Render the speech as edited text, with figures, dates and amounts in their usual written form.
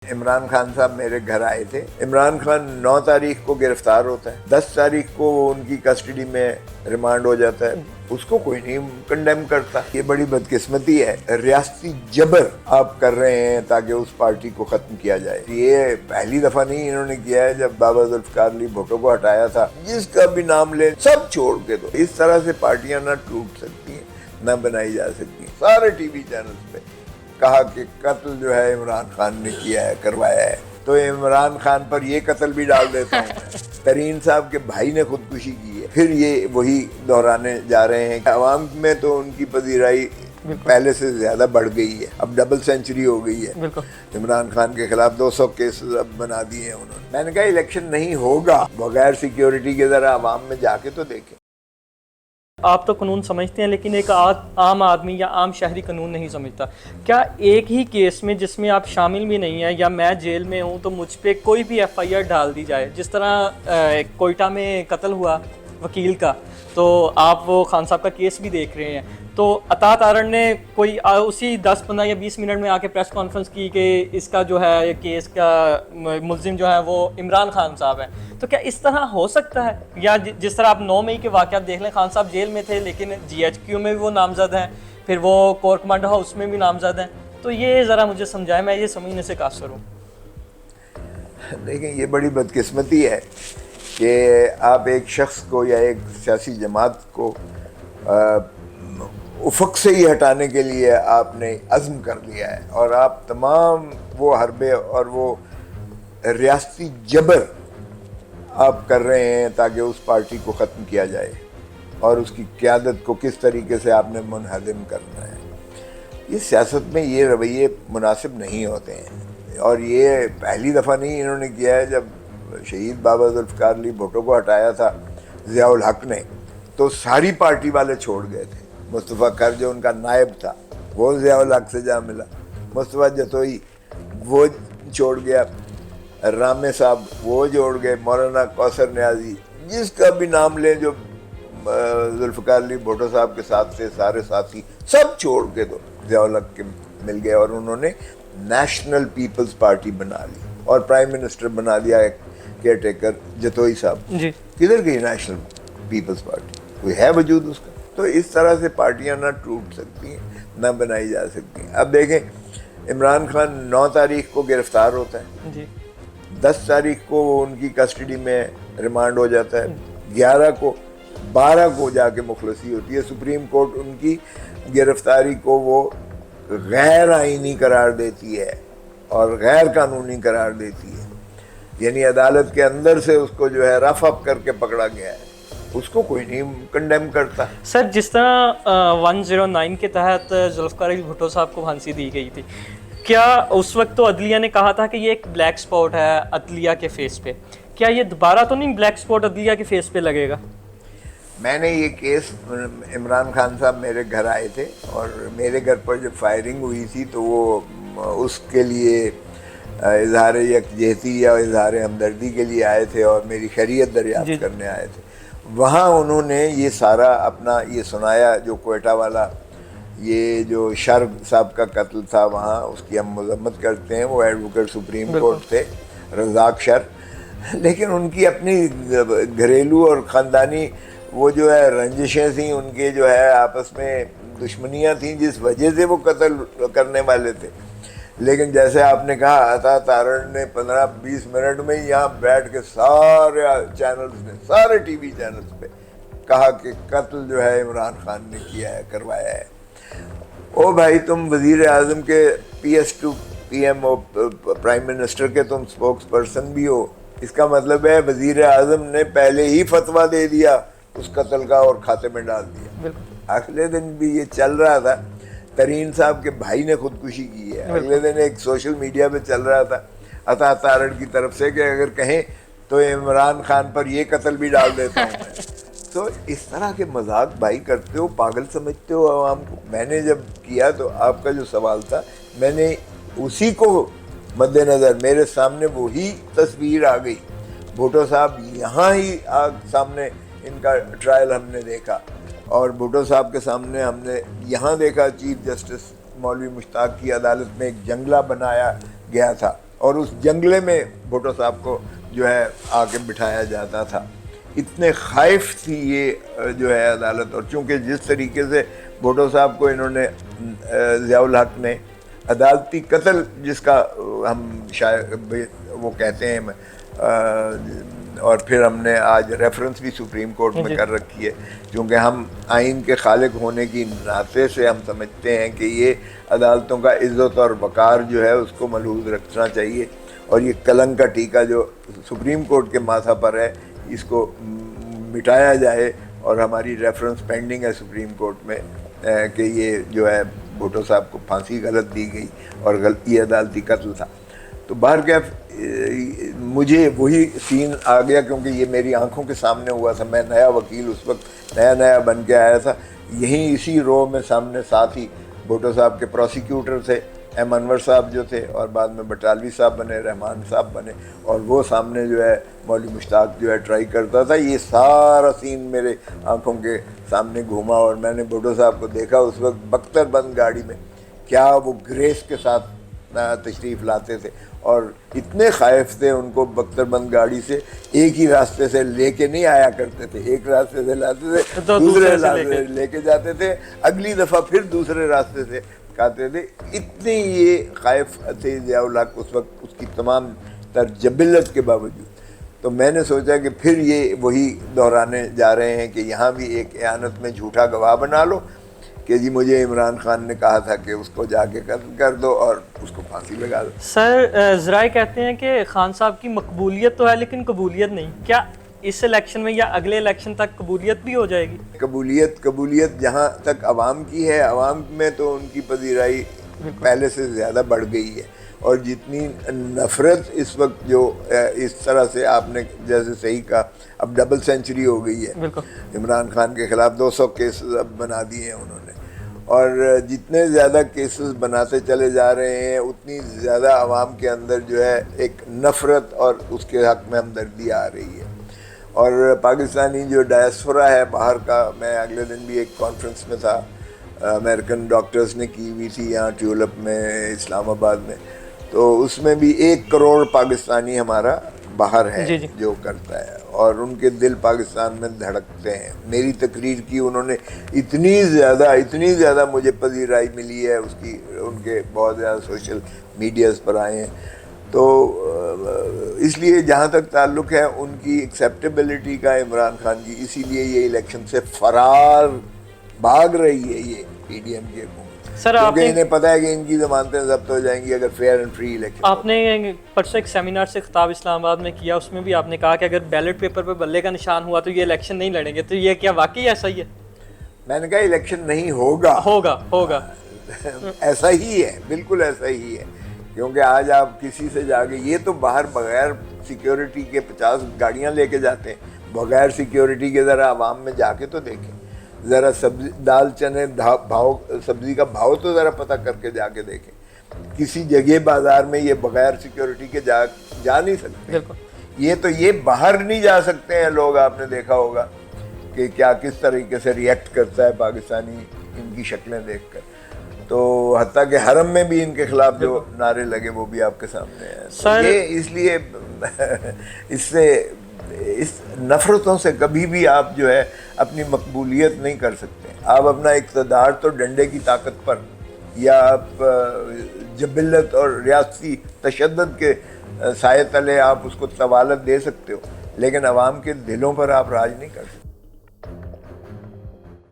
عمران خان صاحب میرے گھر آئے تھے. عمران خان 9 تاریخ کو گرفتار ہوتا ہے, 10 تاریخ کو وہ ان کی کسٹڈی میں ریمانڈ ہو جاتا ہے. اس کو کوئی نہیں کنڈیم کرتا. یہ بڑی بدقسمتی ہے. ریاستی جبر آپ کر رہے ہیں تاکہ اس پارٹی کو ختم کیا جائے. یہ پہلی دفعہ نہیں انہوں نے کیا ہے. جب بابا ذوالفقار علی بھٹو کو ہٹایا تھا, جس کا بھی نام لے سب چھوڑ کے دو. اس طرح سے پارٹیاں نہ ٹوٹ سکتی ہیں, نہ بنائی جا سکتی. سارے ٹی وی چینلز پہ کہا کہ قتل جو ہے عمران خان نے کیا ہے, کروایا ہے. تو عمران خان پر یہ قتل بھی ڈال دیتا ہوں میں. ترین صاحب کے بھائی نے خودکشی کی ہے, پھر یہ وہی دہرانے جا رہے ہیں. عوام میں تو ان کی پذیرائی پہلے سے زیادہ بڑھ گئی ہے. اب ڈبل سینچری ہو گئی ہے. عمران خان کے خلاف 200 کیسز اب بنا دیے ہیں انہوں نے. میں نے کہا الیکشن نہیں ہوگا بغیر سیکیورٹی کے. ذرا عوام میں جا کے تو دیکھیں. آپ تو قانون سمجھتے ہیں, لیکن ایک عام آدمی یا عام شہری قانون نہیں سمجھتا. کیا ایک ہی کیس میں جس میں آپ شامل بھی نہیں ہیں, یا میں جیل میں ہوں تو مجھ پہ کوئی بھی ایف آئی آر ڈال دی جائے, جس طرح کوئٹہ میں قتل ہوا وکیل کا, تو آپ وہ خان صاحب کا کیس بھی دیکھ رہے ہیں, تو عطا تارڑ نے کوئی اسی 10-15 یا 20 منٹ میں آ کے پریس کانفرنس کی کہ اس کا جو ہے کیس کا ملزم جو ہے وہ عمران خان صاحب ہیں. تو کیا اس طرح ہو سکتا ہے؟ یا جس طرح آپ 9 مئی کے واقعات دیکھ لیں, خان صاحب جیل میں تھے لیکن جی ایچ کیو میں بھی وہ نامزد ہیں, پھر وہ کور کمانڈو ہاؤس میں بھی نامزد ہیں. تو یہ ذرا مجھے سمجھائیں, میں یہ سمجھنے سے قاصر ہوں. دیکھیں, یہ بڑی بدقسمتی ہے کہ آپ ایک شخص کو یا ایک سیاسی جماعت کو افق سے ہی ہٹانے کے لیے آپ نے عزم کر لیا ہے, اور آپ تمام وہ حربے اور وہ ریاستی جبر آپ کر رہے ہیں تاکہ اس پارٹی کو ختم کیا جائے, اور اس کی قیادت کو کس طریقے سے آپ نے منہدم کرنا ہے. یہ سیاست میں یہ رویے مناسب نہیں ہوتے ہیں, اور یہ پہلی دفعہ نہیں انہوں نے کیا ہے. جب شہید بابا ذوالفقار علی بھٹو کو ہٹایا تھا ضیاء الحق نے, تو ساری پارٹی والے چھوڑ گئے تھے. مصطفیٰ کر جو ان کا نائب تھا وہ ضیاء الحق سے جا ملا, مصطفیٰ جتوئی وہ چھوڑ گیا, رامے صاحب وہ جوڑ گئے, مولانا کوثر نیازی, جس کا بھی نام لیں جو ذوالفقار علی بھٹو صاحب کے ساتھ تھے, سارے ساتھی سب چھوڑ کے دو ضیاء الحق کے مل گئے, اور انہوں نے نیشنل پیپلز پارٹی بنا لی اور پرائم منسٹر بنا دیا ایک کیئر ٹیکر جتوئی صاحب. جی, کدھر گئی نیشنل پیپلز پارٹی؟ کوئی ہے وجود اس کا؟ تو اس طرح سے پارٹیاں نہ ٹوٹ سکتی ہیں, نہ بنائی جا سکتی ہیں. اب دیکھیں, عمران خان 9 تاریخ کو گرفتار ہوتا ہے, جی, 10 تاریخ کو وہ ان کی کسٹڈی میں ریمانڈ ہو جاتا ہے, 11 کو 12 کو جا کے مخلصی ہوتی ہے. سپریم کورٹ ان کی گرفتاری کو وہ غیر آئینی قرار دیتی ہے اور غیر قانونی قرار دیتی ہے. یعنی عدالت کے اندر سے اس کو جو ہے رف اپ کر کے پکڑا گیا ہے, اس کو کوئی نہیں کنڈیم کرتا. سر جس طرح 109 کے تحت ذوالفقار علی بھٹو صاحب کو پھانسی دی گئی تھی, کیا اس وقت تو عدلیہ نے کہا تھا کہ یہ ایک بلیک سپاٹ ہے عدلیہ کے فیس پہ, کیا یہ دوبارہ تو نہیں بلیک سپاٹ عدلیہ کے فیس پہ لگے گا؟ میں نے یہ کیس, عمران خان صاحب میرے گھر آئے تھے, اور میرے گھر پر جب فائرنگ ہوئی تھی تو وہ اس کے لیے اظہار یکجہتی یا اظہار ہمدردی کے لیے آئے تھے اور میری خیریت دریافت کرنے آئے تھے. وہاں انہوں نے یہ سارا اپنا یہ سنایا جو کوئٹہ والا یہ جو شرب صاحب کا قتل تھا, وہاں اس کی ہم مذمت کرتے ہیں. وہ ایڈوکیٹ سپریم کورٹ تھے رزاق شر, لیکن ان کی اپنی گھریلو اور خاندانی وہ جو ہے رنجشیں تھیں, ان کے جو ہے آپس میں دشمنیاں تھیں, جس وجہ سے وہ قتل کرنے والے تھے. لیکن جیسے آپ نے کہا, عطا تارڑ نے 15-20 منٹ میں یہاں بیٹھ کے سارے چینلز نے, سارے ٹی وی چینلز پہ کہا کہ قتل جو ہے عمران خان نے کیا ہے, کروایا ہے. او بھائی, تم وزیر اعظم کے P S to P M O prime minister کے تم اسپوکس پرسن بھی ہو. اس کا مطلب ہے وزیر اعظم نے پہلے ہی فتویٰ دے دیا اس قتل کا اور کھاتے میں ڈال دیا. اگلے دن بھی یہ چل رہا تھا, ترین صاحب کے بھائی نے خودکشی کی ہے. اگلے دن ایک سوشل میڈیا پہ چل رہا تھا عطا تارڑ کی طرف سے کہ اگر کہیں تو عمران خان پر یہ قتل بھی ڈال دیتا ہوں میں. تو اس طرح کے مذاق بھائی کرتے ہو, پاگل سمجھتے ہو عوام کو. میں نے جب کیا تو آپ کا جو سوال تھا, میں نے اسی کو مد نظر, میرے سامنے وہی تصویر آ گئی. بھٹو صاحب یہاں ہی سامنے ان کا ٹرائل ہم نے دیکھا, اور بھٹو صاحب کے سامنے ہم نے یہاں دیکھا چیف جسٹس مولوی مشتاق کی عدالت میں ایک جنگلہ بنایا گیا تھا اور اس جنگلے میں بھٹو صاحب کو جو ہے آ کے بٹھایا جاتا تھا. اتنے خائف تھی یہ جو ہے عدالت. اور چونکہ جس طریقے سے بھٹو صاحب کو انہوں نے ضیاء الحق نے عدالتی قتل جس کا ہم شاید وہ کہتے ہیں اور پھر ہم نے آج ریفرنس بھی سپریم کورٹ میں کر رکھی ہے کیونکہ ہم آئین کے خالق ہونے کی ناطے سے ہم سمجھتے ہیں کہ یہ عدالتوں کا عزت اور وقار جو ہے اس کو ملحوظ رکھنا چاہیے. اور یہ کلنک کا ٹیکہ جو سپریم کورٹ کے ماتھا پر ہے اس کو مٹایا جائے. اور ہماری ریفرنس پینڈنگ ہے سپریم کورٹ میں کہ یہ جو ہے بھٹو صاحب کو پھانسی غلط دی گئی اور یہ عدالتی قتل تھا. تو بہرکیف مجھے وہی سین آ گیا کیونکہ یہ میری آنکھوں کے سامنے ہوا تھا. میں نیا وکیل اس وقت نیا بن کے آیا تھا. یہیں اسی رو میں سامنے ساتھ ہی بھٹو صاحب کے پروسیکیوٹر تھے ایم انور صاحب جو تھے اور بعد میں بٹالوی صاحب بنے, رحمان صاحب بنے, اور وہ سامنے جو ہے مولوی مشتاق جو ہے ٹرائی کرتا تھا. یہ سارا سین میرے آنکھوں کے سامنے گھوما اور میں نے بھٹو صاحب کو دیکھا اس وقت بختر بند گاڑی میں. کیا وہ گریس کے ساتھ تشریف لاتے تھے اور اتنے خائف تھے. ان کو بختر بند گاڑی سے ایک ہی راستے سے لے کے نہیں آیا کرتے تھے, ایک راستے سے لاتے تھے دوسرے راستے سے لے کے جاتے تھے, اگلی دفعہ پھر دوسرے راستے سے کھاتے تھے. اتنے یہ خائف تھے ضیاء الحق اس وقت اس کی تمام تر جبلت کے باوجود. تو میں نے سوچا کہ پھر یہ وہی دہرانے جا رہے ہیں کہ یہاں بھی ایک اعانت میں جھوٹا گواہ بنا لو کہ جی مجھے عمران خان نے کہا تھا کہ اس کو جا کے قتل کر دو اور اس کو پھانسی لگا دو. سر ذرائع کہتے ہیں کہ خان صاحب کی مقبولیت تو ہے لیکن قبولیت نہیں. کیا اس الیکشن میں یا اگلے الیکشن تک قبولیت بھی ہو جائے گی؟ قبولیت جہاں تک عوام کی ہے, عوام میں تو ان کی پذیرائی پہلے سے زیادہ بڑھ گئی ہے. اور جتنی نفرت اس وقت جو اس طرح سے آپ نے جیسے صحیح کہا اب ڈبل سینچری ہو گئی ہے عمران خان کے خلاف. 200 کیسز اب بنا دیے ہیں انہوں نے, اور جتنے زیادہ کیسز بناتے چلے جا رہے ہیں اتنی زیادہ عوام کے اندر جو ہے ایک نفرت اور اس کے حق میں ہمدردی آ رہی ہے. اور پاکستانی جو ڈائسپورا ہے باہر کا, میں اگلے دن بھی ایک کانفرنس میں تھا امریکن ڈاکٹرز نے کی ہوئی تھی یہاں ٹیولپ میں اسلام آباد میں, تو اس میں بھی 1 کروڑ پاکستانی ہمارا باہر ہے جو کرتا ہے اور ان کے دل پاکستان میں دھڑکتے ہیں. میری تقریر کی انہوں نے اتنی زیادہ مجھے پذیرائی ملی ہے اس کی, ان کے بہت زیادہ سوشل میڈیاز پر آئے ہیں. تو اس لیے جہاں تک تعلق ہے ان کی ایکسیپٹیبلٹی کا عمران خان کی, اسی لیے یہ الیکشن سے فرار بھاگ رہی ہے یہ پی ڈی ایم کی حکومت. سر کیونکہ انہیں پتہ ہے کہ ان کی ضمانتیں ضبط ہو جائیں گی اگر فیئر اینڈ فری الیکشن. آپ نے پرسوں ایک سیمینار سے خطاب اسلام آباد میں کیا, اس میں بھی آپ نے کہا کہ اگر بیلٹ پیپر پہ بلے کا نشان ہوا تو یہ الیکشن نہیں لڑیں گے. تو یہ کیا واقعی ایسا ہی ہے؟ میں نے کہا الیکشن نہیں ہوگا ایسا ہی ہے, بالکل ایسا ہی ہے. کیونکہ آج آپ کسی سے جا کے, یہ تو باہر بغیر سیکیورٹی کے 50 گاڑیاں لے کے جاتے ہیں, بغیر سیکیورٹی کے ذرا عوام میں جا کے تو دیکھیں, ذرا سبزی دال چنے بھاؤ سبزی کا بھاؤ تو ذرا پتہ کر کے جا کے دیکھیں. کسی جگہ بازار میں یہ بغیر سیکیورٹی کے جا نہیں سکتے. یہ تو یہ باہر نہیں جا سکتے ہیں لوگ. آپ نے دیکھا ہوگا کہ کیا کس طریقے سے ریئیکٹ کرتا ہے پاکستانی ان کی شکلیں دیکھ کر. تو حتیٰ کہ حرم میں بھی ان کے خلاف جو نعرے لگے وہ بھی آپ کے سامنے ہیں. یہ اس لیے اس نفرتوں سے کبھی بھی آپ جو ہے اپنی مقبولیت نہیں کر سکتے. آپ اپنا اقتدار تو ڈنڈے کی طاقت پر یا آپ جبلت اور ریاستی تشدد کے سائے تلے آپ اس کو طوالت دے سکتے ہو, لیکن عوام کے دلوں پر آپ راج نہیں کر سکتے.